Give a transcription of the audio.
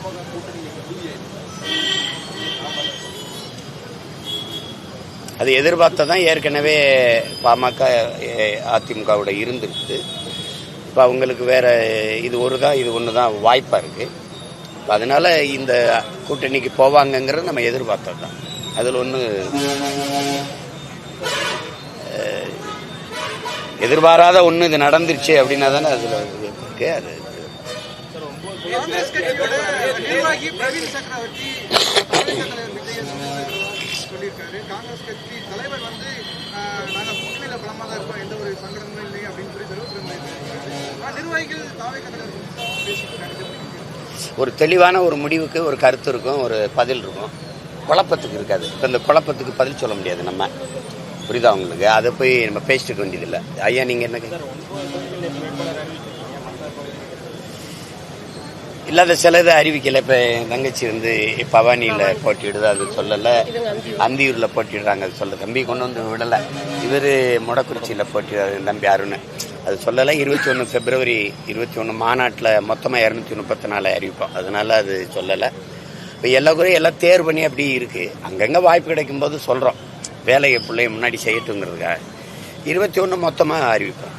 பாமக கூட்டணி அது எதிர்பார்த்ததான் ஏற்கனவே பாமக அதிமுகவோட இருந்திருக்கு. இப்போ அவங்களுக்கு வேற இது இது ஒன்று தான் வாய்ப்பாக இருக்கு. அதனால இந்த கூட்டணிக்கு போவாங்கங்கிறது நம்ம எதிர்பார்த்தது தான். அதில் ஒன்று எதிர்பாராத ஒன்று இது நடந்துருச்சு அப்படின்னா தானே அதில் இருக்கு. அது சொல்லியிருக்காரு. காங்கிரஸ் கட்சி தலைவர் வந்து நாங்கள் கூட்டணியில பலமாக தான் இருக்கோம், எந்த ஒரு சங்கடமும் இல்லை அப்படின்னு சொல்லி தெரிவித்திருந்தாங்க. நிர்வாகிகள் தாவே ஒரு தெளிவான ஒரு முடிவுக்கு ஒரு கருத்து இருக்கும், ஒரு பதில் இருக்கும், குழப்பத்துக்கு இருக்காது. இப்போ இந்த குழப்பத்துக்கு பதில் சொல்ல முடியாது நம்ம, புரியுதா உங்களுக்கு? அதை போய் நம்ம பேசிட்டு வேண்டியதில்லை. ஐயா நீங்க என்ன இல்லாத சில இதை அறிவிக்கலை. இப்போ என் தங்கச்சி வந்து பவானியில் போட்டிடுது, அது சொல்லலை. அந்தியூரில் போட்டிடுறாங்க, அது சொல்ல. தம்பி கொண்டு வந்து விடலை. இவர் மொடக்குறிச்சியில் போட்டிடுறாரு தம்பி அருண், அது சொல்லலை. 21 பிப்ரவரி 21 மாநாட்டில் மொத்தமாக 234 அறிவிப்போம், அதனால அது சொல்லலை. இப்போ எல்லா குறையும் எல்லாம் தேர்வு பண்ணி அப்படி இருக்குது. அங்கங்கே வாய்ப்பு கிடைக்கும் போது சொல்கிறோம், வேலையை பிள்ளைய முன்னாடி செய்யட்டுங்கிறதுக்காக. 21 மொத்தமாக அறிவிப்போம்.